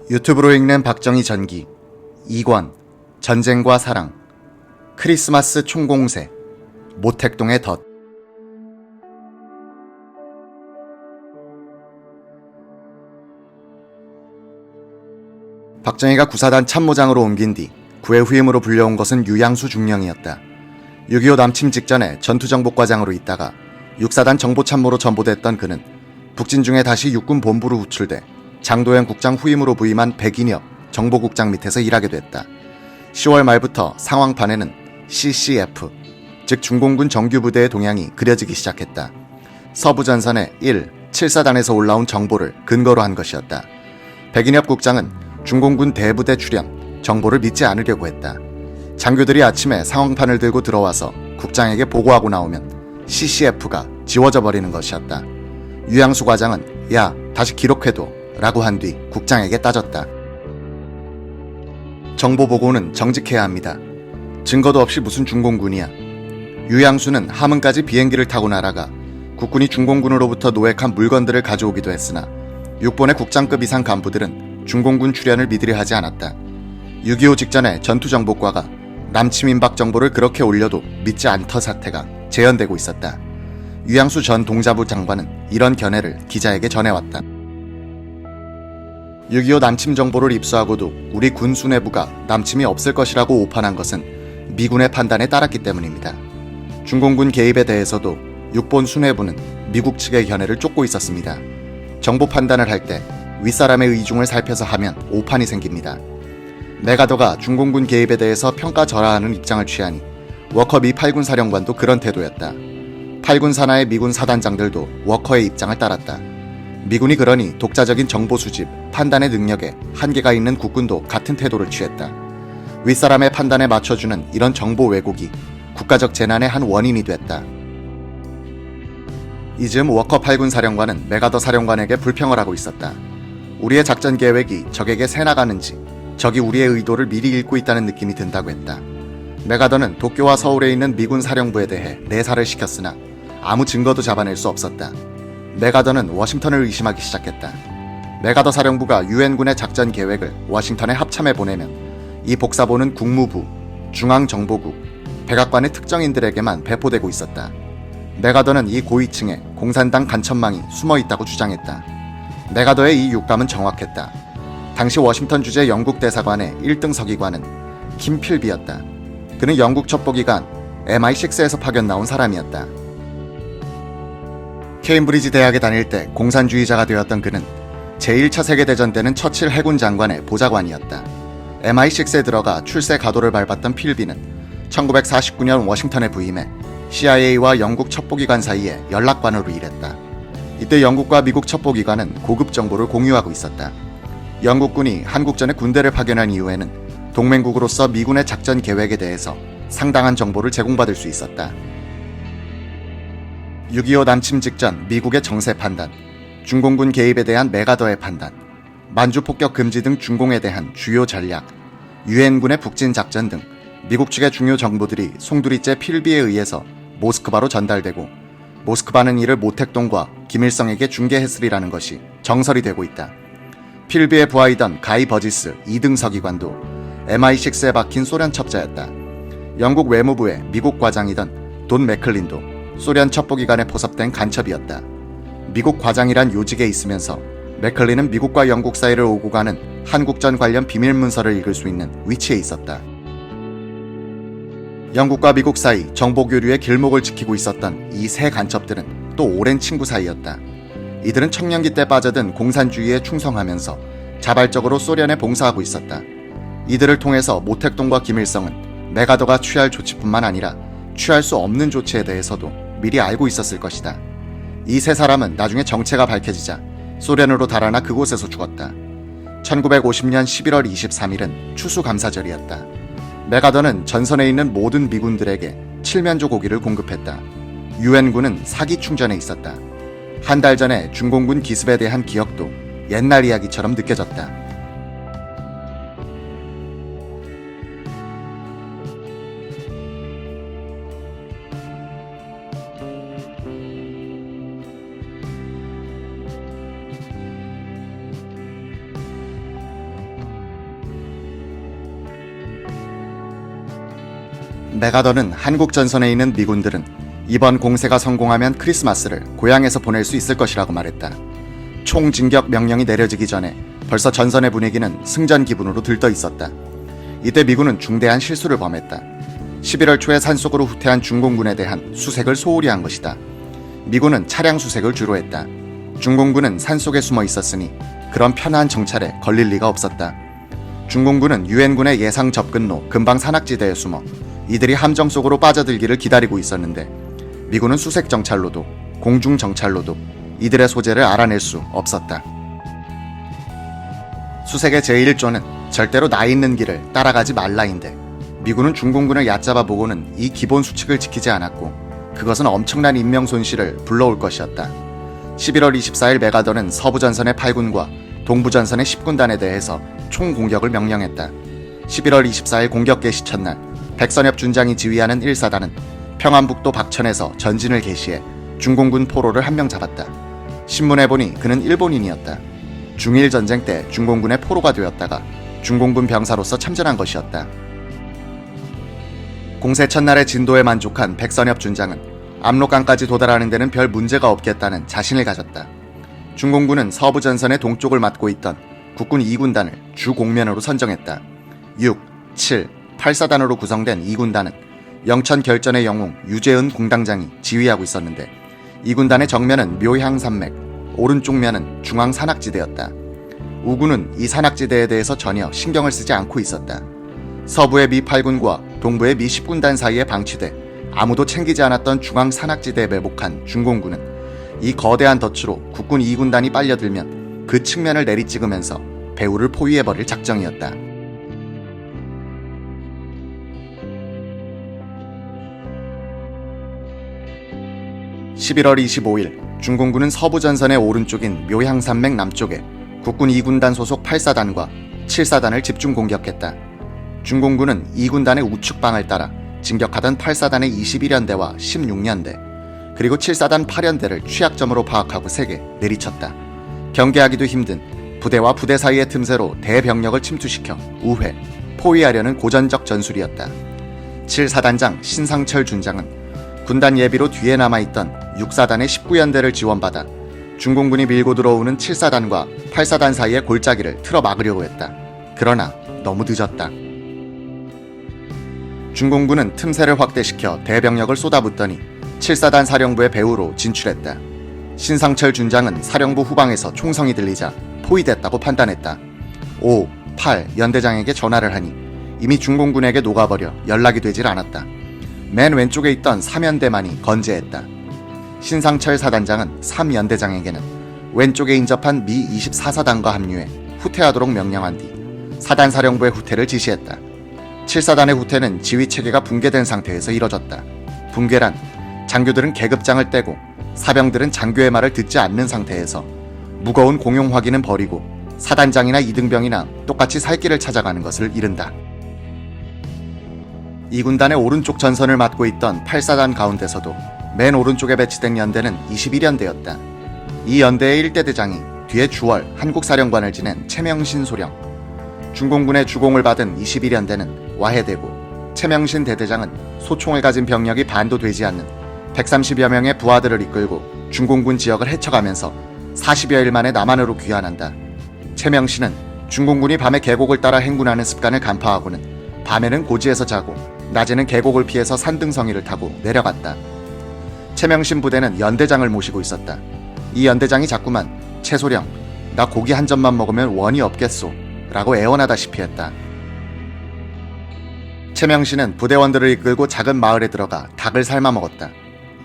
유튜브로 읽는 박정희 전기 2권 전쟁과 사랑 크리스마스 총공세 모택동의 덫. 박정희가 구사단 참모장으로 옮긴 뒤 구의 후임으로 불려온 것은 유양수 중령이었다. 6.25 남침 직전에 전투정보과장으로 있다가 육사단 정보참모로 전보됐던 그는 북진 중에 다시 육군 본부로 후출돼 장도연 국장 후임으로 부임한 백인엽 정보국장 밑에서 일하게 됐다. 10월 말부터 상황판에는 CCF, 즉 중공군 정규부대의 동향이 그려지기 시작했다. 서부전선의 1, 7사단에서 올라온 정보를 근거로 한 것이었다. 백인엽 국장은 중공군 대부대 출현, 정보를 믿지 않으려고 했다. 장교들이 아침에 상황판을 들고 들어와서 국장에게 보고하고 나오면 CCF가 지워져 버리는 것이었다. 유양수 과장은 야, 다시 기록해둬 라고 한 뒤 국장에게 따졌다. 정보 보고는 정직해야 합니다. 증거도 없이 무슨 중공군이야. 유양수는 함흥까지 비행기를 타고 날아가 국군이 중공군으로부터 노획한 물건들을 가져오기도 했으나 육본의 국장급 이상 간부들은 중공군 출현을 믿으려 하지 않았다. 6.25 직전에 전투정보과가 남침 임박 정보를 그렇게 올려도 믿지 않던 사태가 재현되고 있었다. 유양수 전 동자부 장관은 이런 견해를 기자에게 전해왔다. 6.25 남침 정보를 입수하고도 우리 군 수뇌부가 남침이 없을 것이라고 오판한 것은 미군의 판단에 따랐기 때문입니다. 중공군 개입에 대해서도 육본 수뇌부는 미국 측의 견해를 쫓고 있었습니다. 정보 판단을 할 때 윗사람의 의중을 살펴서 하면 오판이 생깁니다. 메가더가 중공군 개입에 대해서 평가절하하는 입장을 취하니 워커 미 8군 사령관도 그런 태도였다. 8군 산하의 미군 사단장들도 워커의 입장을 따랐다. 미군이 그러니 독자적인 정보 수집, 판단의 능력에 한계가 있는 국군도 같은 태도를 취했다. 윗사람의 판단에 맞춰주는 이런 정보 왜곡이 국가적 재난의 한 원인이 됐다. 이즈음 워커 8군 사령관은 메가더 사령관에게 불평을 하고 있었다. 우리의 작전 계획이 적에게 새나가는지 적이 우리의 의도를 미리 읽고 있다는 느낌이 든다고 했다. 메가더는 도쿄와 서울에 있는 미군 사령부에 대해 내사를 시켰으나 아무 증거도 잡아낼 수 없었다. 메가더는 워싱턴을 의심하기 시작했다. 메가더 사령부가 유엔군의 작전 계획을 워싱턴에 합참해 보내면 이 복사본은 국무부, 중앙정보국, 백악관의 특정인들에게만 배포되고 있었다. 메가더는 이 고위층에 공산당 간첩망이 숨어 있다고 주장했다. 메가더의 이 육감은 정확했다. 당시 워싱턴 주재 영국 대사관의 1등 서기관은 킴 필비였다. 그는 영국 첩보기관 MI6에서 파견 나온 사람이었다. 케임브리지 대학에 다닐 때 공산주의자가 되었던 그는 제1차 세계대전 때는 처칠 해군 장관의 보좌관이었다. MI6에 들어가 출세 가도를 밟았던 필비는 1949년 워싱턴에 부임해 CIA와 영국 첩보기관 사이에 연락관으로 일했다. 이때 영국과 미국 첩보기관은 고급 정보를 공유하고 있었다. 영국군이 한국전에 군대를 파견한 이후에는 동맹국으로서 미군의 작전 계획에 대해서 상당한 정보를 제공받을 수 있었다. 6.25 남침 직전 미국의 정세 판단, 중공군 개입에 대한 메가더의 판단, 만주 폭격 금지 등 중공에 대한 주요 전략, 유엔군의 북진 작전 등 미국 측의 중요 정보들이 송두리째 필비에 의해서 모스크바로 전달되고 모스크바는 이를 모택동과 김일성에게 중개했으리라는 것이 정설이 되고 있다. 필비의 부하이던 가이 버지스 2등 서기관도 MI6에 박힌 소련 첩자였다. 영국 외무부의 미국 과장이던 돈 맥클린도 소련 첩보기관에 포섭된 간첩이었다. 미국 과장이란 요직에 있으면서 맥클린은 미국과 영국 사이를 오고 가는 한국전 관련 비밀문서를 읽을 수 있는 위치에 있었다. 영국과 미국 사이 정보교류의 길목을 지키고 있었던 이 세 간첩들은 또 오랜 친구 사이였다. 이들은 청년기 때 빠져든 공산주의에 충성하면서 자발적으로 소련에 봉사하고 있었다. 이들을 통해서 모택동과 김일성은 메가더가 취할 조치뿐만 아니라 취할 수 없는 조치에 대해서도 미리 알고 있었을 것이다. 이 세 사람은 나중에 정체가 밝혀지자 소련으로 달아나 그곳에서 죽었다. 1950년 11월 23일은 추수감사절이었다. 메가더는 전선에 있는 모든 미군들에게 칠면조 고기를 공급했다. 유엔군은 사기 충전에 있었다. 한 달 전에 중공군 기습에 대한 기억도 옛날 이야기처럼 느껴졌다. 메가더는 한국 전선에 있는 미군들은 이번 공세가 성공하면 크리스마스를 고향에서 보낼 수 있을 것이라고 말했다. 총진격 명령이 내려지기 전에 벌써 전선의 분위기는 승전 기분으로 들떠 있었다. 이때 미군은 중대한 실수를 범했다. 11월 초에 산속으로 후퇴한 중공군에 대한 수색을 소홀히 한 것이다. 미군은 차량 수색을 주로 했다. 중공군은 산속에 숨어 있었으니 그런 편한 정찰에 걸릴 리가 없었다. 중공군은 유엔군의 예상 접근로 근방 산악지대에 숨어 이들이 함정 속으로 빠져들기를 기다리고 있었는데 미군은 수색 정찰로도 공중 정찰로도 이들의 소재를 알아낼 수 없었다. 수색의 제1조는 절대로 나 있는 길을 따라가지 말라인데 미군은 중공군을 얕잡아 보고는 이 기본 수칙을 지키지 않았고 그것은 엄청난 인명 손실을 불러올 것이었다. 11월 24일 메가더는 서부전선의 8군과 동부전선의 10군단에 대해서 총공격을 명령했다. 11월 24일 공격 개시 첫날 백선엽 준장이 지휘하는 1사단은 평안북도 박천에서 전진을 개시해 중공군 포로를 한 명 잡았다. 신문에 보니 그는 일본인이었다. 중일 전쟁 때 중공군의 포로가 되었다가 중공군 병사로서 참전한 것이었다. 공세 첫날의 진도에 만족한 백선엽 준장은 압록강까지 도달하는 데는 별 문제가 없겠다는 자신을 가졌다. 중공군은 서부전선의 동쪽을 맡고 있던 국군 2군단을 주공면으로 선정했다. 6, 7, 8사단으로 구성된 2군단은 영천 결전의 영웅 유재은 공당장이 지휘하고 있었는데 2군단의 정면은 묘향산맥, 오른쪽 면은 중앙 산악지대였다. 우군은 이 산악지대에 대해서 전혀 신경을 쓰지 않고 있었다. 서부의 미 8군과 동부의 미 10군단 사이에 방치돼 아무도 챙기지 않았던 중앙 산악지대에 매복한 중공군은 이 거대한 덫으로 국군 2군단이 빨려들면 그 측면을 내리찍으면서 배후를 포위해버릴 작정이었다. (11월 25일) 중공군은 서부전선의 오른쪽인 묘향산맥 남쪽에 국군 2군단 소속 8사단과 7사단을 집중 공격했다. 중공군은 2군단의 우측방을 따라 진격하던 8사단의 21연대와 16연대 그리고 7사단 8연대를 취약점으로 파악하고 세게 내리쳤다. 경계하기도 힘든 부대와 부대 사이의 틈새로 대병력을 침투시켜 우회, 포위하려는 고전적 전술이었다. 7사단장 신상철 준장은 군단 예비로 뒤에 남아있던 6사단의 19연대를 지원받아 중공군이 밀고 들어오는 7사단과 8사단 사이의 골짜기를 틀어 막으려고 했다. 그러나 너무 늦었다. 중공군은 틈새를 확대시켜 대병력을 쏟아붓더니 7사단 사령부의 배후로 진출했다. 신상철 준장은 사령부 후방에서 총성이 들리자 포위됐다고 판단했다. 5, 8 연대장에게 전화를 하니 이미 중공군에게 녹아버려 연락이 되질 않았다. 맨 왼쪽에 있던 3연대만이 건재했다. 신상철 사단장은 3연대장에게는 왼쪽에 인접한 미 24사단과 합류해 후퇴하도록 명령한 뒤 사단 사령부의 후퇴를 지시했다. 7사단의 후퇴는 지휘체계가 붕괴된 상태에서 이뤄졌다. 붕괴란 장교들은 계급장을 떼고 사병들은 장교의 말을 듣지 않는 상태에서 무거운 공용 화기는 버리고 사단장이나 이등병이나 똑같이 살 길을 찾아가는 것을 이른다. 2군단의 오른쪽 전선을 맡고 있던 8사단 가운데서도 맨 오른쪽에 배치된 연대는 21연대였다. 이 연대의 1대 대장이 뒤에 주월 한국사령관을 지낸 최명신 소령, 중공군의 주공을 받은 21연대는 와해되고 최명신 대대장은 소총을 가진 병력이 반도 되지 않는 130여 명의 부하들을 이끌고 중공군 지역을 헤쳐가면서 40여일 만에 남한으로 귀환한다. 최명신은 중공군이 밤에 계곡을 따라 행군하는 습관을 간파하고는 밤에는 고지에서 자고 낮에는 계곡을 피해서 산등성이를 타고 내려갔다. 최명신 부대는 연대장을 모시고 있었다. 이 연대장이 자꾸만 최소령, 나 고기 한 점만 먹으면 원이 없겠소 라고 애원하다시피 했다. 최명신은 부대원들을 이끌고 작은 마을에 들어가 닭을 삶아 먹었다.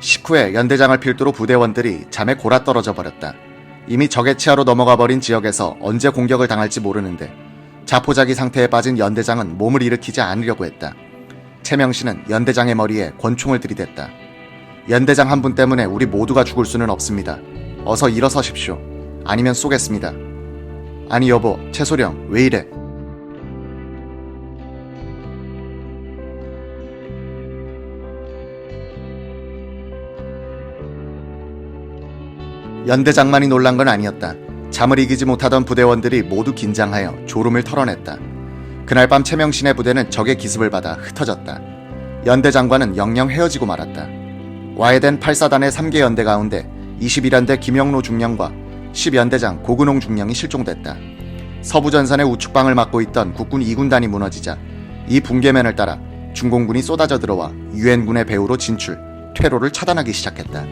식후에 연대장을 필두로 부대원들이 잠에 골아떨어져 버렸다. 이미 적의 치하로 넘어가 버린 지역에서 언제 공격을 당할지 모르는데 자포자기 상태에 빠진 연대장은 몸을 일으키지 않으려고 했다. 최명신은 연대장의 머리에 권총을 들이댔다. 연대장 한 분 때문에 우리 모두가 죽을 수는 없습니다. 어서 일어서십시오. 아니면 쏘겠습니다. 아니 여보, 최소령 왜 이래? 연대장만이 놀란 건 아니었다. 잠을 이기지 못하던 부대원들이 모두 긴장하여 졸음을 털어냈다. 그날 밤 최명신의 부대는 적의 기습을 받아 흩어졌다. 연대 장관은 영영 헤어지고 말았다. 와해된 8사단의 3개 연대 가운데 21연대 김영로 중령과 10연대장 고근홍 중령이 실종됐다. 서부전선의 우측방을 맡고 있던 국군 2군단이 무너지자 이 붕괴면을 따라 중공군이 쏟아져 들어와 유엔군의 배후로 진출, 퇴로를 차단하기 시작했다.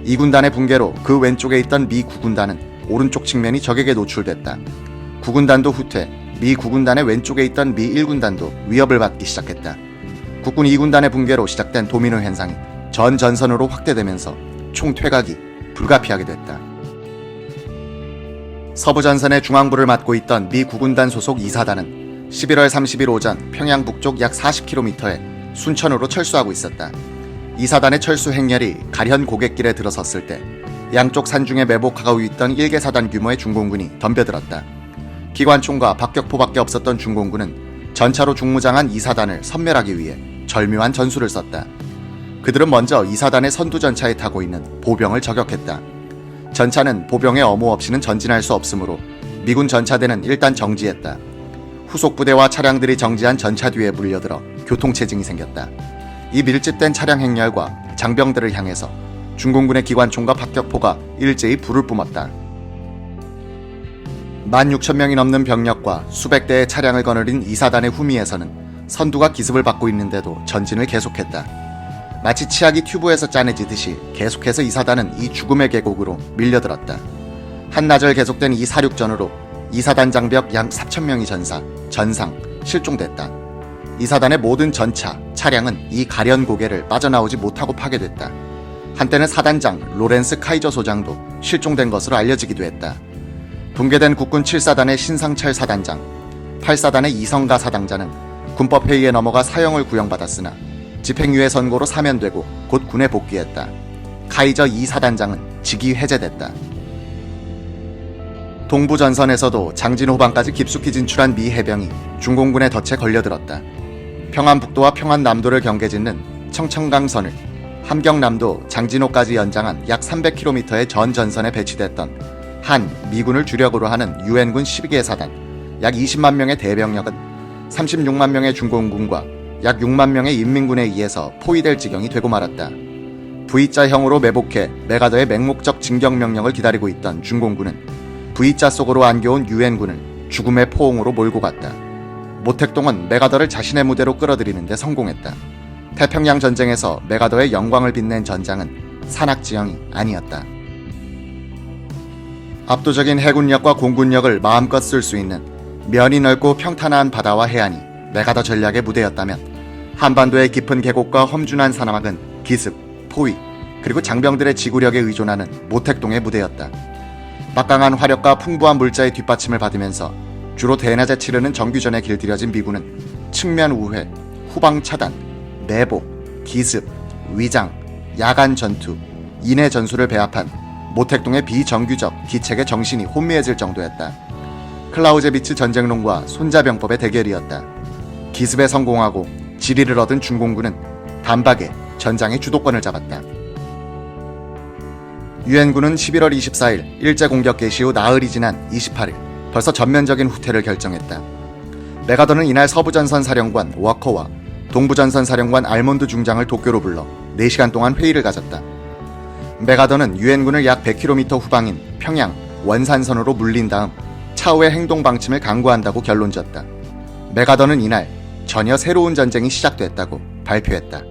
2군단의 붕괴로 그 왼쪽에 있던 미 9군단은 오른쪽 측면이 적에게 노출됐다. 9군단도 후퇴, 미 9군단의 왼쪽에 있던 미 1군단도 위협을 받기 시작했다. 국군 2군단의 붕괴로 시작된 도미노 현상이 전 전선으로 확대되면서 총 퇴각이 불가피하게 됐다. 서부전선의 중앙부를 맡고 있던 미 9군단 소속 2사단은 11월 30일 오전 평양 북쪽 약 40km에 순천으로 철수하고 있었다. 2사단의 철수 행렬이 가련 고갯길에 들어섰을 때 양쪽 산중에 매복하고 있던 1개 사단 규모의 중공군이 덤벼들었다. 기관총과 박격포밖에 없었던 중공군은 전차로 중무장한 2사단을 섬멸하기 위해 절묘한 전술을 썼다. 그들은 먼저 2사단의 선두전차에 타고 있는 보병을 저격했다. 전차는 보병의 엄호 없이는 전진할 수 없으므로 미군 전차대는 일단 정지했다. 후속 부대와 차량들이 정지한 전차 뒤에 물려들어 교통체증이 생겼다. 이 밀집된 차량 행렬과 장병들을 향해서 중공군의 기관총과 박격포가 일제히 불을 뿜었다. 16,000명이 넘는 병력과 수백 대의 차량을 거느린 2사단의 후미에서는 선두가 기습을 받고 있는데도 전진을 계속했다. 마치 치약이 튜브에서 짜내지듯이 계속해서 2사단은 이 죽음의 계곡으로 밀려들었다. 한나절 계속된 이 사륙전으로 2사단 장벽 약 4,000명이 전상, 실종됐다. 2사단의 모든 전차, 차량은 이 가련 고개를 빠져나오지 못하고 파괴됐다. 한때는 사단장 로렌스 카이저 소장도 실종된 것으로 알려지기도 했다. 붕괴된 국군 7사단의 신상철 사단장, 8사단의 이성가 사당자는 군법회의에 넘어가 사형을 구형받았으나 집행유예 선고로 사면되고 곧 군에 복귀했다. 카이저 2사단장은 직위 해제됐다. 동부전선에서도 장진호방까지 깊숙이 진출한 미 해병이 중공군의 덫에 걸려들었다. 평안북도와 평안남도를 경계짓는 청천강선을 함경남도 장진호까지 연장한 약 300km의 전 전선에 배치됐던 한 미군을 주력으로 하는 유엔군 12개 사단, 약 20만 명의 대병력은 36만 명의 중공군과 약 6만 명의 인민군에 의해서 포위될 지경이 되고 말았다. V자형으로 매복해 메가더의 맹목적 진격 명령을 기다리고 있던 중공군은 V자 속으로 안겨온 유엔군을 죽음의 포옹으로 몰고 갔다. 모택동은 메가더를 자신의 무대로 끌어들이는 데 성공했다. 태평양 전쟁에서 메가더의 영광을 빛낸 전장은 산악지형이 아니었다. 압도적인 해군력과 공군력을 마음껏 쓸 수 있는 면이 넓고 평탄한 바다와 해안이 메가더 전략의 무대였다면 한반도의 깊은 계곡과 험준한 사막은 기습, 포위, 그리고 장병들의 지구력에 의존하는 모택동의 무대였다. 막강한 화력과 풍부한 물자의 뒷받침을 받으면서 주로 대낮에 치르는 정규전에 길들여진 미군은 측면 우회, 후방 차단, 내복, 기습, 위장, 야간 전투, 인해 전술을 배합한 모택동의 비정규적 기책의 정신이 혼미해질 정도였다. 클라우제비츠 전쟁론과 손자병법의 대결이었다. 기습에 성공하고 지리를 얻은 중공군은 단박에 전장의 주도권을 잡았다. 유엔군은 11월 24일 일제 공격 개시 후 나흘이 지난 28일 벌써 전면적인 후퇴를 결정했다. 메가더는 이날 서부전선 사령관 워커와 동부전선 사령관 알몬드 중장을 도쿄로 불러 4시간 동안 회의를 가졌다. 메가더는 유엔군을 약 100km 후방인 평양, 원산선으로 물린 다음 차후의 행동 방침을 강구한다고 결론지었다. 메가더는 이날 전혀 새로운 전쟁이 시작됐다고 발표했다.